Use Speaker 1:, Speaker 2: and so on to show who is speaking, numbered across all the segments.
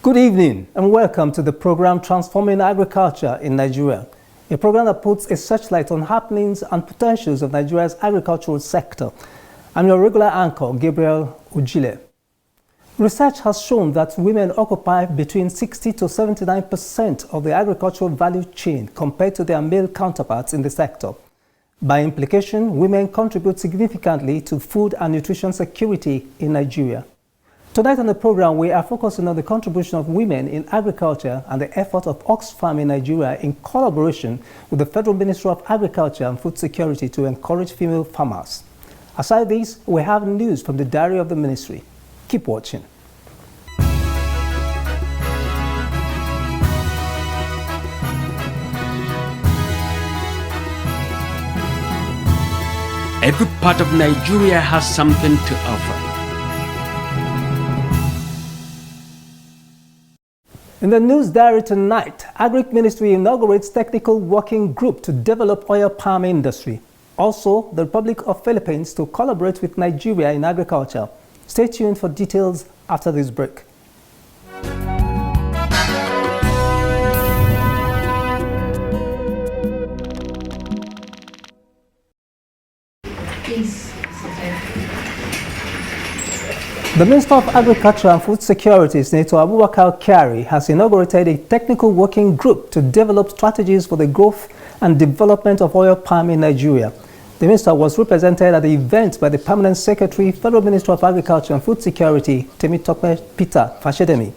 Speaker 1: Good evening and welcome to the program Transforming Agriculture in Nigeria, a program that puts a searchlight on happenings and potentials of Nigeria's agricultural sector. I'm your regular anchor, Gabriel Ujile. Research has shown that women occupy between 60 to 79% of the agricultural value chain compared to their male counterparts in the sector. By implication, women contribute significantly to food and nutrition security in Nigeria. Tonight on the program, we are focusing on the contribution of women in agriculture and the effort of Oxfam in Nigeria in collaboration with the Federal Ministry of Agriculture and Food Security to encourage female farmers. Aside this, we have news from the diary of the ministry. Keep watching.
Speaker 2: Every part of Nigeria has something to offer.
Speaker 1: In the news diary tonight, Agric Ministry inaugurates technical working group to develop oil palm industry. Also, the Republic of Philippines to collaborate with Nigeria in agriculture. Stay tuned for details after this break. The Minister of Agriculture and Food Security, Senator Abubakar Kyari, has inaugurated a technical working group to develop strategies for the growth and development of oil palm in Nigeria. The minister was represented at the event by the Permanent Secretary, Federal Ministry of Agriculture and Food Security, Temitope Peter Fashedemi.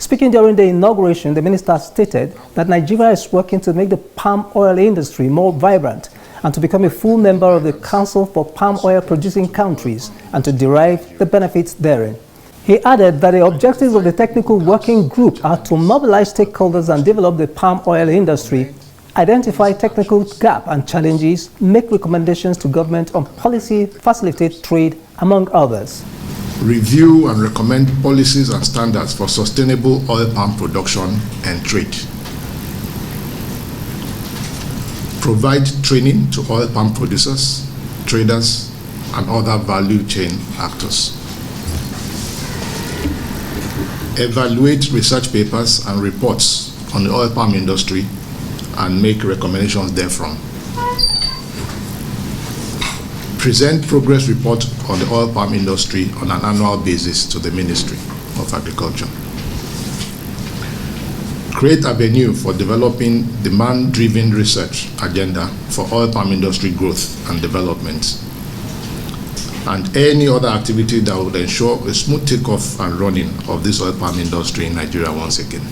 Speaker 1: Speaking during the inauguration, the minister stated that Nigeria is working to make the palm oil industry more vibrant and to become a full member of the Council for Palm Oil Producing Countries and to derive the benefits therein. He added that the objectives of the technical working group are to mobilize stakeholders and develop the palm oil industry, identify technical gaps and challenges, make recommendations to government on policy, facilitate trade, among others.
Speaker 3: Review and recommend policies and standards for sustainable oil palm production and trade. Provide training to oil palm producers, traders, and other value chain actors. Evaluate research papers and reports on the oil palm industry and make recommendations therefrom. Present progress report on the oil palm industry on an annual basis to the Ministry of Agriculture. Create avenue for developing demand-driven research agenda for oil palm industry growth and development, and any other activity that would ensure a smooth takeoff and running of this oil palm industry in Nigeria once again.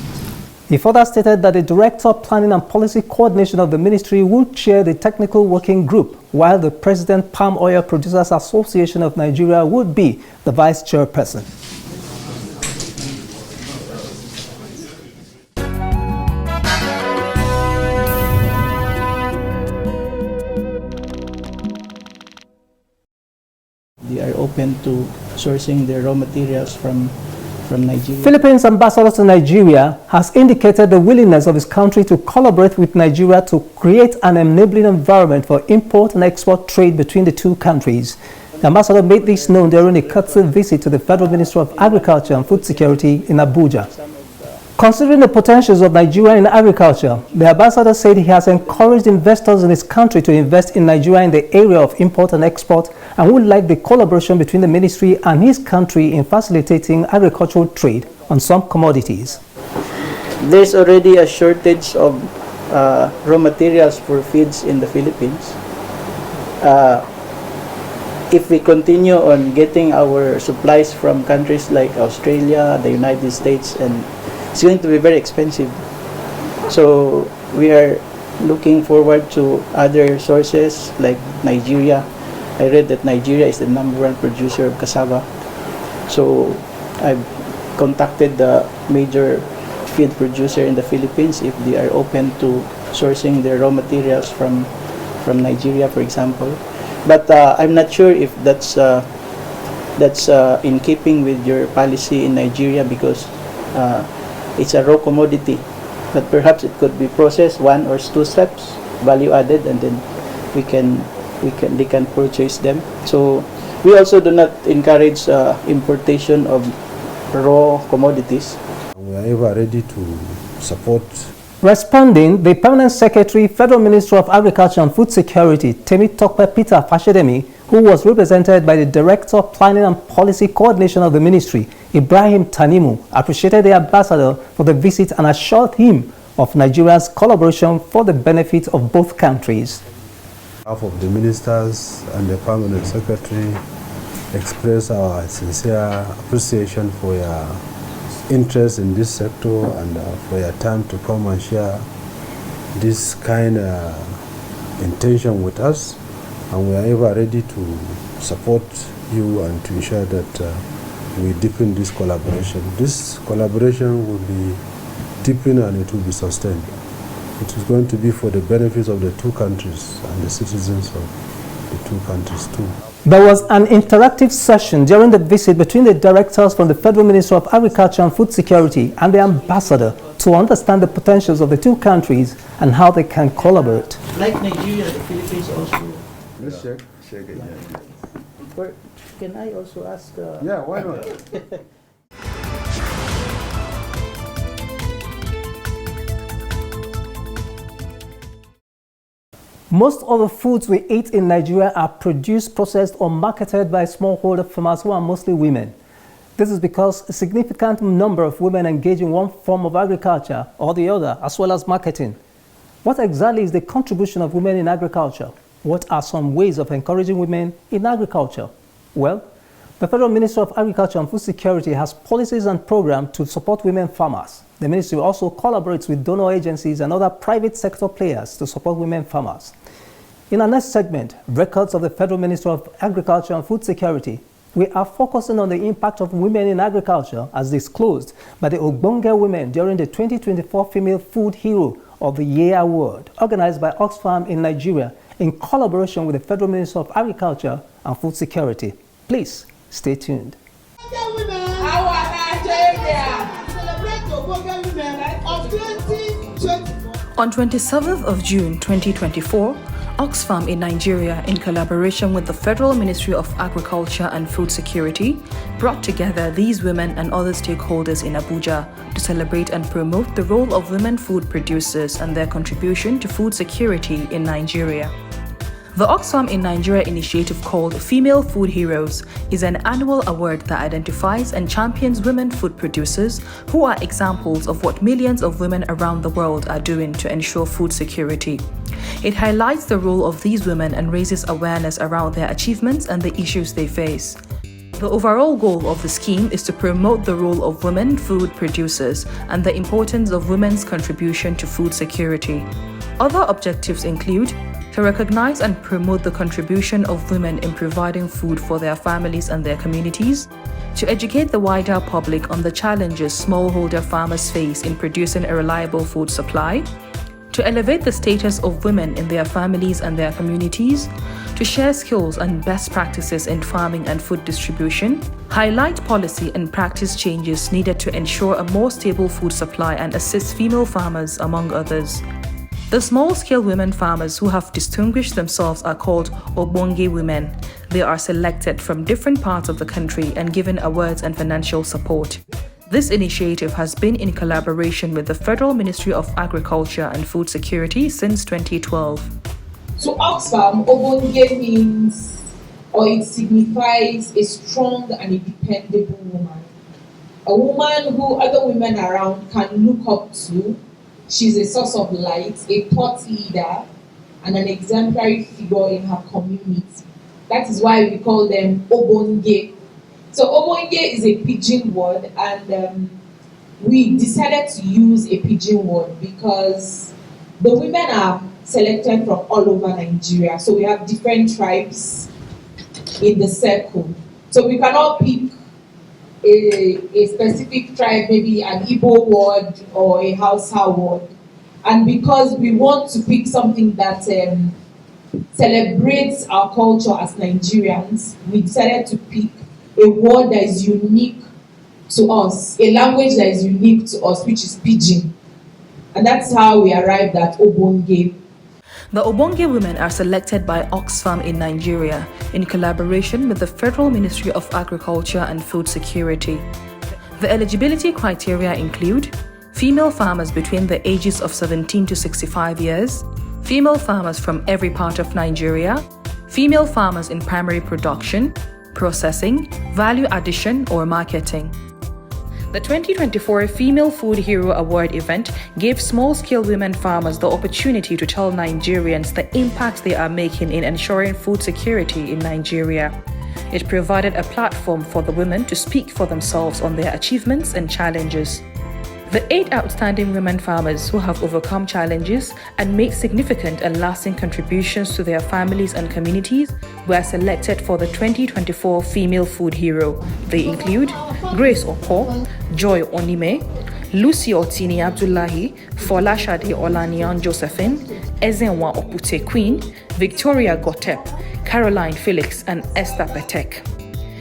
Speaker 1: He further stated that the Director of Planning and Policy Coordination of the ministry would chair the technical working group, while the President Palm Oil Producers Association of Nigeria would be the vice chairperson.
Speaker 4: They are open to sourcing their raw materials from Nigeria.
Speaker 1: Philippines ambassador to Nigeria has indicated the willingness of his country to collaborate with Nigeria to create an enabling environment for import and export trade between the two countries. The ambassador made this known during a courtesy visit to the Federal Ministry of Agriculture and Food Security in Abuja. Considering the potentials of Nigeria in agriculture, the ambassador said he has encouraged investors in his country to invest in Nigeria in the area of import and export and would like the collaboration between the ministry and his country in facilitating agricultural trade on some commodities.
Speaker 4: There's already a shortage of raw materials for feeds in the Philippines. If we continue on getting our supplies from countries like Australia, the United States, and it's going to be very expensive. So we are looking forward to other sources like Nigeria. I read that Nigeria is the #1 producer of cassava. So I've contacted the major feed producer in the Philippines if they are open to sourcing their raw materials from Nigeria, for example. But I'm not sure if that's in keeping with your policy in Nigeria, because it's a raw commodity, but perhaps it could be processed 1 or 2 steps, value added, and then they can purchase them. So we also do not encourage importation of raw commodities.
Speaker 5: We are ever ready to support.
Speaker 1: Responding, the Permanent Secretary, Federal Ministry of Agriculture and Food Security, Temitope Peter Fashedemi, who was represented by the Director of Planning and Policy Coordination of the Ministry, Ibrahim Tanimu, appreciated the ambassador for the visit and assured him of Nigeria's collaboration for the benefit of both countries.
Speaker 5: On behalf of the ministers and the Permanent Secretary, express our sincere appreciation for your interest in this sector and for your time to come and share this kind of intention with us. And we are ever ready to support you and to ensure that we deepen this collaboration. This collaboration will be deepened and it will be sustained. It is going to be for the benefits of the two countries and the citizens of the two countries too.
Speaker 1: There was an interactive session during the visit between the directors from the Federal Ministry of Agriculture and Food Security and the ambassador to understand the potentials of the two countries and how they can collaborate.
Speaker 4: Like Nigeria, the Philippines also.
Speaker 5: Let's check it.
Speaker 4: Or can I also ask?
Speaker 5: Yeah, why not?
Speaker 1: Most of the foods we eat in Nigeria are produced, processed, or marketed by smallholder farmers who are mostly women. This is because a significant number of women engage in one form of agriculture or the other, as well as marketing. What exactly is the contribution of women in agriculture? What are some ways of encouraging women in agriculture? Well, the Federal Ministry of Agriculture and Food Security has policies and programs to support women farmers. The ministry also collaborates with donor agencies and other private sector players to support women farmers. In our next segment, Records of the Federal Ministry of Agriculture and Food Security, we are focusing on the impact of women in agriculture as disclosed by the Ogbonge Women during the 2024 Female Food Hero of the Year Award, organized by Oxfam in Nigeria in collaboration with the Federal Ministry of Agriculture and Food Security. Please stay tuned.
Speaker 6: On 27th of June 2024, Oxfam in Nigeria, in collaboration with the Federal Ministry of Agriculture and Food Security, brought together these women and other stakeholders in Abuja to celebrate and promote the role of women food producers and their contribution to food security in Nigeria. The Oxfam in Nigeria initiative, called Female Food Heroes, is an annual award that identifies and champions women food producers who are examples of what millions of women around the world are doing to ensure food security. It highlights the role of these women and raises awareness around their achievements and the issues they face. The overall goal of the scheme is to promote the role of women food producers and the importance of women's contribution to food security. Other objectives include to recognize and promote the contribution of women in providing food for their families and their communities, to educate the wider public on the challenges smallholder farmers face in producing a reliable food supply, to elevate the status of women in their families and their communities, to share skills and best practices in farming and food distribution, highlight policy and practice changes needed to ensure a more stable food supply and assist female farmers, among others. The small-scale women farmers who have distinguished themselves are called Ogbonge women. They are selected from different parts of the country and given awards and financial support. This initiative has been in collaboration with the Federal Ministry of Agriculture and Food Security since 2012.
Speaker 7: To Oxfam, Ogbonge means, or it signifies, a strong and a dependable woman. A woman who other women around can look up to. She's a source of light, a thought leader, and an exemplary figure in her community. That is why we call them Ogbonge. So Ogbonge is a pidgin word, and we decided to use a pidgin word because the women are selected from all over Nigeria. So we have different tribes in the circle. So we cannot pick a specific tribe, maybe an Igbo word or a Hausa word. And because we want to pick something that celebrates our culture as Nigerians, we decided to pick a word that is unique to us, a language that is unique to us, which is pidgin. And that's how we arrived at Ogbonge.
Speaker 6: The Ogbonge women are selected by Oxfam in Nigeria in collaboration with the Federal Ministry of Agriculture and Food Security. The eligibility criteria include female farmers between the ages of 17 to 65 years, female farmers from every part of Nigeria, female farmers in primary production, processing, value addition, or marketing. The 2024 Female Food Hero Award event gave small-scale women farmers the opportunity to tell Nigerians the impact they are making in ensuring food security in Nigeria. It provided a platform for the women to speak for themselves on their achievements and challenges. The 8 outstanding women farmers who have overcome challenges and made significant and lasting contributions to their families and communities were selected for the 2024 Female Food Hero. They include Grace Oko, Joy Onime, Lucy Otini Abdullahi, Folashade Olaniyan Josephine, Ezenwa Opute Queen, Victoria Gotep, Caroline Felix, and Esther Petek.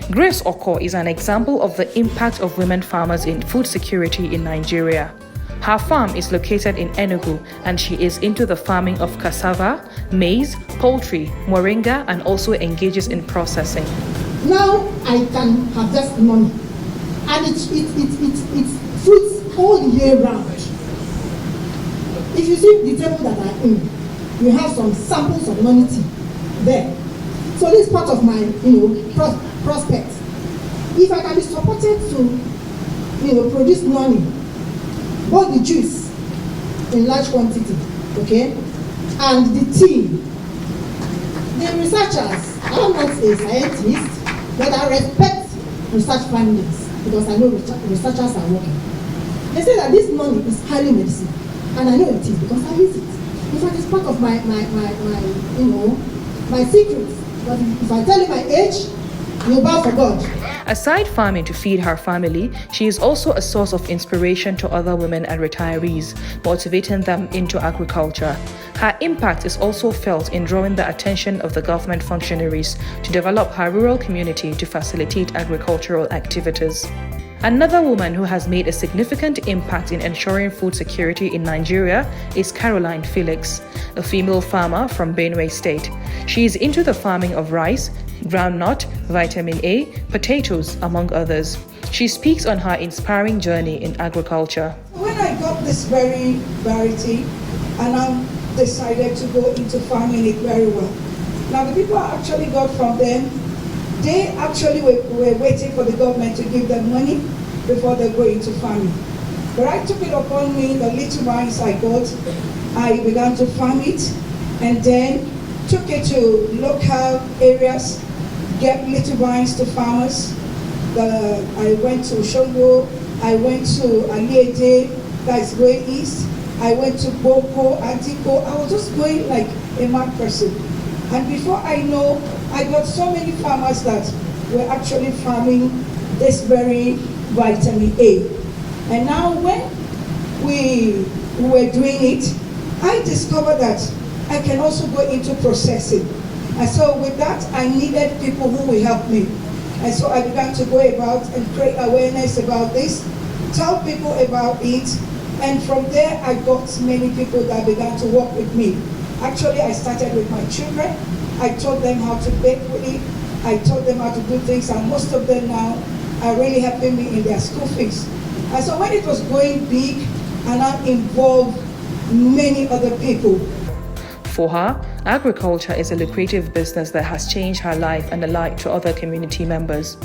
Speaker 6: Grace Oko is an example of the impact of women farmers in food security in Nigeria. Her farm is located in Enugu and she is into the farming of cassava, maize, poultry, moringa, and also engages in processing.
Speaker 8: Now I can harvest money and it's fruits all year round. If you see the table that I'm in, you have some samples of money there. So this is part of my prospect. If I can be supported to produce money, both the juice in large quantity, okay, and the tea. The researchers, I'm not a scientist, but I respect research findings because I know researchers are working. They say that this money is highly medicinal, and I know it is because I use it. In fact, it's part of my secrets. But if I tell you my age, you bow for God.
Speaker 6: Aside farming to feed her family, she is also a source of inspiration to other women and retirees, motivating them into agriculture. Her impact is also felt in drawing the attention of the government functionaries to develop her rural community to facilitate agricultural activities. Another woman who has made a significant impact in ensuring food security in Nigeria is Caroline Felix, a female farmer from Benue State. She is into the farming of rice, groundnut, vitamin A, potatoes, among others. She speaks on her inspiring journey in agriculture.
Speaker 9: When I got this very variety, and I decided to go into farming it very well. Now the people I actually got from them, they actually were waiting for the government to give them money before they go into farming. But I took it upon me, the little vines I got, I began to farm it, and then took it to local areas, get little vines to farmers. I went to Shongo, I went to Aliede, that's way east. I went to Boko, Atiko. I was just going like a mad person. And before I know, I got so many farmers that were actually farming this very vitamin A. And now when we were doing it, I discovered that I can also go into processing. And so with that, I needed people who will help me. And so I began to go about and create awareness about this, tell people about it, and from there I got many people that began to work with me. Actually, I started with my children. I taught them how to bake with it. I taught them how to do things, and most of them now are really helping me in their school fees. And so when it was going big, and I involved many other people.
Speaker 6: For her, agriculture is a lucrative business that has changed her life and alike to other community members.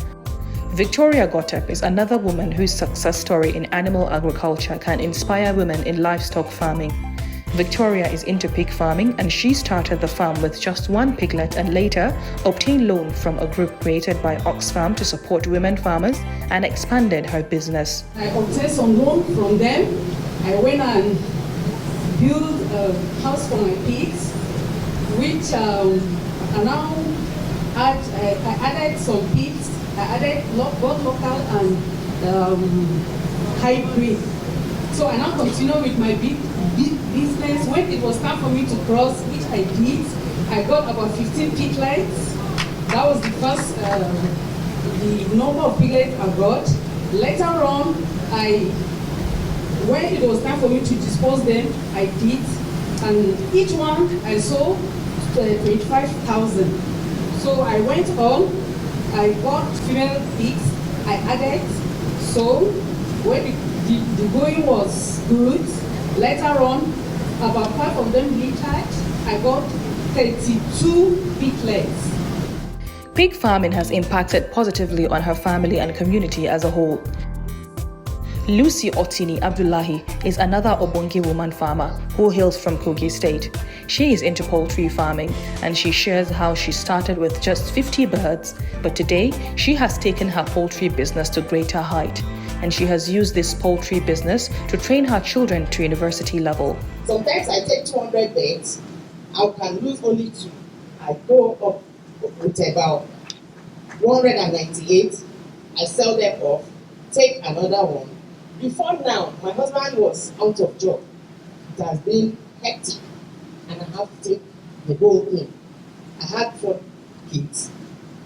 Speaker 6: Victoria Gotep is another woman whose success story in animal agriculture can inspire women in livestock farming. Victoria is into pig farming, and she started the farm with just one piglet and later obtained loan from a group created by Oxfam to support women farmers and expanded her business.
Speaker 10: I obtained some loan from them. I went and built a house for my pigs, which I now I added some pigs. I added both local and hybrid. So I now continue with my big business. When it was time for me to cross, which I did, I got about 15 piglets. That was the first, the number of piglets I got. Later on, when it was time for me to dispose them, I did. And each one I sold 25,000. So I went on, I got female pigs, I added So when the going was good, later on, about 5 of them retired, I got 32 piglets.
Speaker 6: Pig farming has impacted positively on her family and community as a whole. Lucy Otini Abdullahi is another Obonge woman farmer who hails from Kogi State. She is into poultry farming and she shares how she started with just 50 birds, but today she has taken her poultry business to greater height, and she has used this poultry business to train her children to university level.
Speaker 11: Sometimes I take 200 birds, I can lose only 2. I go up with about 198, I sell them off, take another one. Before now, my husband was out of job. It has been hectic, and I have to take the whole in. I had 4 kids.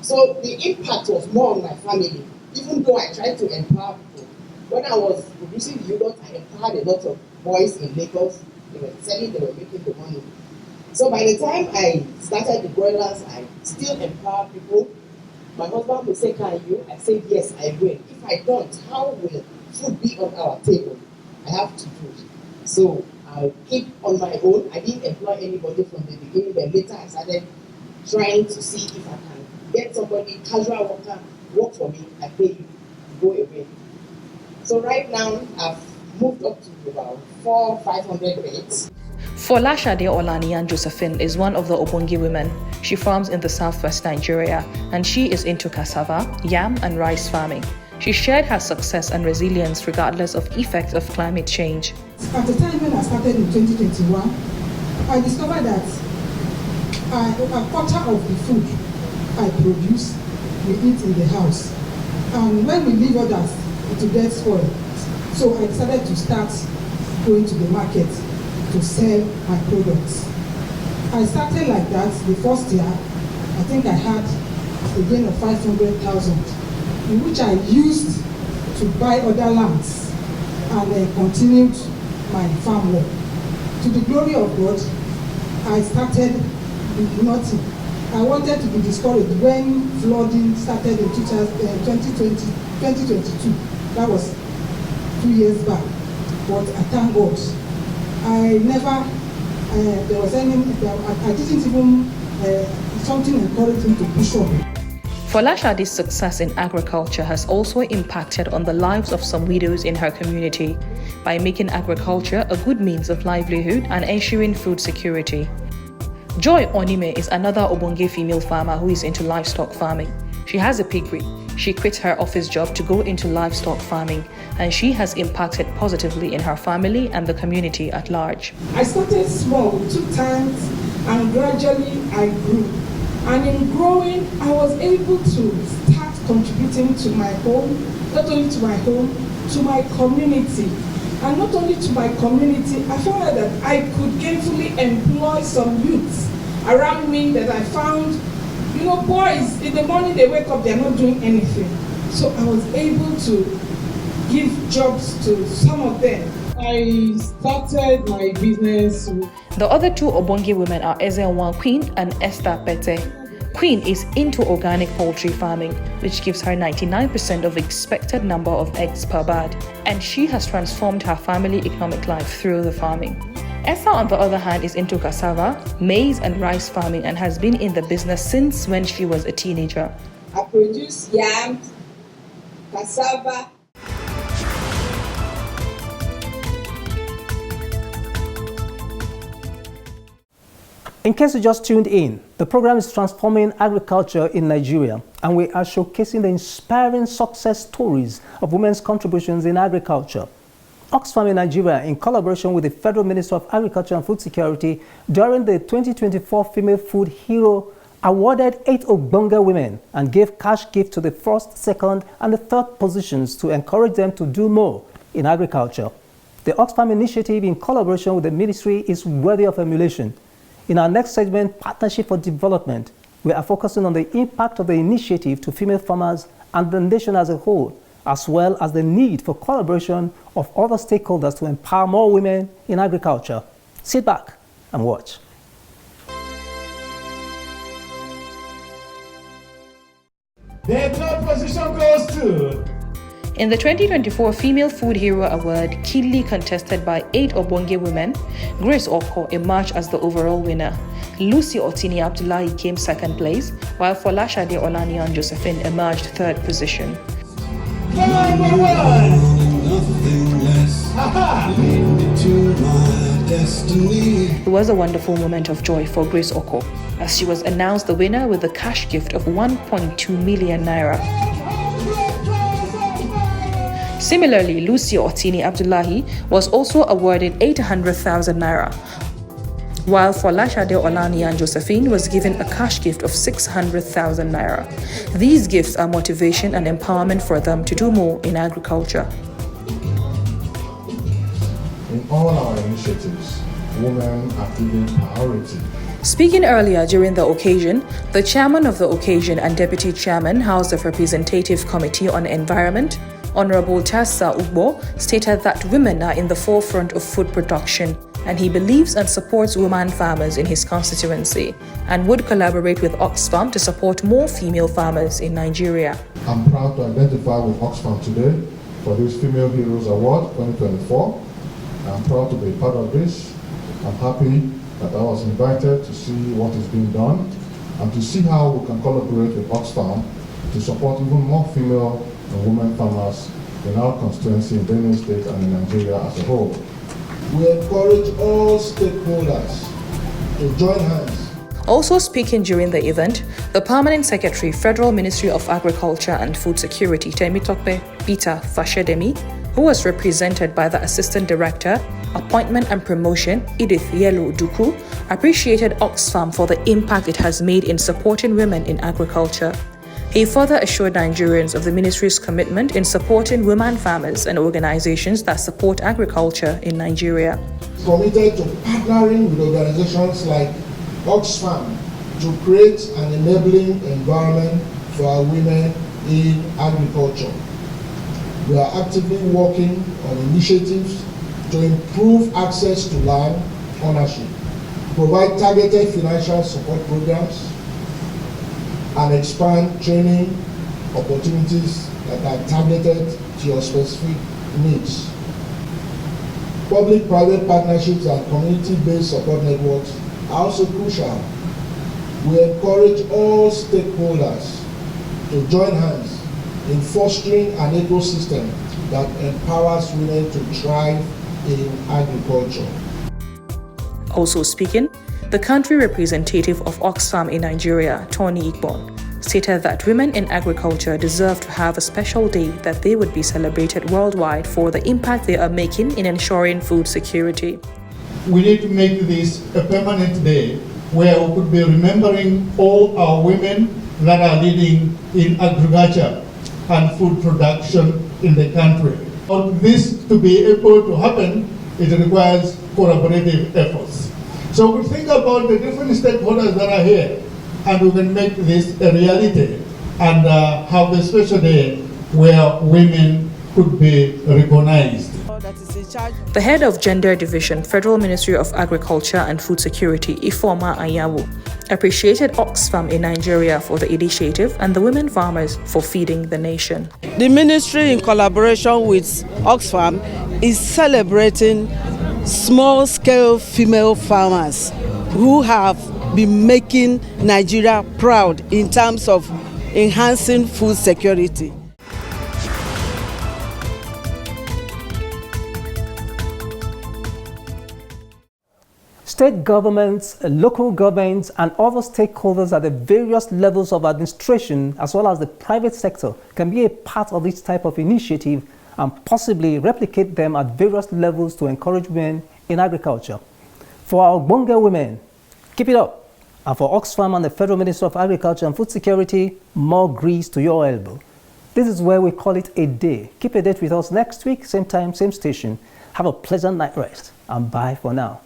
Speaker 11: So the impact was more on my family, even though I tried to empower people. When I was producing yogurt, I empowered a lot of boys in Lagos. They were selling, they were making the money. So by the time I started the broilers, I still empower people. My husband would say, "Can you?" I said, "Yes, I will. If I don't, how will food be on our table? I have to do it." So I keep on my own. I didn't employ anybody from the beginning, but later I started trying to see if I can get somebody, casual worker, work for me, I pay you, go away. So right now I've moved up to about 400-500 beds.
Speaker 6: Folashade Olaniyan Josephine is one of the Obonge women. She farms in the southwest Nigeria, and she is into cassava, yam, and rice farming. She shared her success and resilience regardless of effects of climate change.
Speaker 8: At the time when I started in 2021, I discovered that a quarter of the food I produce, we eat in the house. And when we leave others, it will get spoiled. So I decided to start going to the market to sell my products. I started like that. The first year, I think I had a gain of 500,000, in which I used to buy other lands and then continued my farm work. To the glory of God, I started with nothing. I wanted to be discouraged when flooding started in 2022. That was 2 years back. But I thank God. I never, there was any, I didn't even, something encouraged me to push on.
Speaker 6: Folashade's success in agriculture has also impacted on the lives of some widows in her community by making agriculture a good means of livelihood and ensuring food security. Joy Onime is another Obonge female farmer who is into livestock farming. She has a piggery. She quit her office job to go into livestock farming, and she has impacted positively in her family and the community at large.
Speaker 9: I started small with 2 tanks, and gradually I grew. And in growing, I was able to start contributing to my home, not only to my home, to my community. And not only to my community, I found out that I could gainfully employ some youths around me that I found, you know, boys, in the morning they wake up, they're not doing anything. So I was able to give jobs to some of them. I started my business.
Speaker 6: The other 2 Obonge women are Ezenwan Queen and Esther Pete. Queen is into organic poultry farming, which gives her 99% of the expected number of eggs per bird, and she has transformed her family economic life through the farming. Esther, on the other hand, is into cassava, maize, and rice farming and has been in the business since when she was a teenager.
Speaker 11: I produce yam, cassava.
Speaker 1: In case you just tuned in, the program is Transforming Agriculture in Nigeria, and we are showcasing the inspiring success stories of women's contributions in agriculture. Oxfam in Nigeria, in collaboration with the Federal Ministry of Agriculture and Food Security, during the 2024 Female Food Hero, awarded 8 Ogbonge women and gave cash gift to the 1st, 2nd, and the 3rd positions to encourage them to do more in agriculture. The Oxfam initiative, in collaboration with the ministry, is worthy of emulation. In our next segment, Partnership for Development, we are focusing on the impact of the initiative to female farmers and the nation as a whole, as well as the need for collaboration of other stakeholders to empower more women in agriculture. Sit back and watch.
Speaker 12: The 3rd position goes to...
Speaker 6: In the 2024 Female Food Hero Award, keenly contested by 8 Obonge women, Grace Oko emerged as the overall winner. Lucy Otini Abdullahi came second place, while Folashade Olaniyan Josephine emerged third position. It was a wonderful moment of joy for Grace Oko, as she was announced the winner with a cash gift of 1.2 million naira. Similarly, Lucy Otini Abdullahi was also awarded 800,000 naira, while Folashade Olaniyan Josephine was given a cash gift of 600,000 naira. These gifts are motivation and empowerment for them to do more in agriculture.
Speaker 3: In all our initiatives, women are given priority.
Speaker 6: Speaking earlier during the occasion, the chairman of the occasion and deputy chairman, House of Representative Committee on Environment, Honorable Tassa Ugbo, stated that women are in the forefront of food production, and he believes and supports women farmers in his constituency and would collaborate with Oxfam to support more female farmers in Nigeria.
Speaker 3: I'm proud to identify with Oxfam today for this Female Heroes Award 2024. I'm proud to be part of this. I'm happy that I was invited to see what is being done and to see how we can collaborate with Oxfam to support even more female and women farmers in our constituency in Benue State and in Nigeria as a whole. We encourage all stakeholders to join hands.
Speaker 6: Also speaking during the event, the Permanent Secretary, Federal Ministry of Agriculture and Food Security, Temitope Peter Fashedemi, who was represented by the Assistant Director, Appointment and Promotion, Edith Yelu Duku, appreciated Oxfam for the impact it has made in supporting women in agriculture. He further assured Nigerians of the ministry's commitment in supporting women farmers and organizations that support agriculture in Nigeria.
Speaker 12: Committed to partnering with organizations like Oxfam to create an enabling environment for our women in agriculture. We are actively working on initiatives to improve access to land ownership, provide targeted financial support programs, and expand training opportunities that are targeted to your specific needs. Public-private partnerships and community-based support networks are also crucial. We encourage all stakeholders to join hands in fostering an ecosystem that empowers women to thrive in agriculture.
Speaker 6: Also speaking, the country representative of Oxfam in Nigeria, Tony Igbon, stated that women in agriculture deserve to have a special day that they would be celebrated worldwide for the impact they are making in ensuring food security.
Speaker 13: We need to make this a permanent day where we could be remembering all our women that are leading in agriculture and food production in the country. For this to be able to happen, it requires collaborative efforts. So we think about the different stakeholders that are here, and we can make this a reality and have a special day where women could be recognized.
Speaker 6: The head of Gender Division, Federal Ministry of Agriculture and Food Security, Ifeoma Anyanwu, appreciated Oxfam in Nigeria for the initiative and the women farmers for feeding the nation.
Speaker 14: The ministry, in collaboration with Oxfam, is celebrating small-scale female farmers who have been making Nigeria proud in terms of enhancing food security.
Speaker 1: State governments, local governments, and other stakeholders at the various levels of administration, as well as the private sector, can be a part of this type of initiative and possibly replicate them at various levels to encourage women in agriculture. For our Bonga women, keep it up. And for Oxfam and the Federal Ministry of Agriculture and Food Security, more grease to your elbow. This is where we call it a day. Keep a date with us next week, same time, same station. Have a pleasant night rest, and bye for now.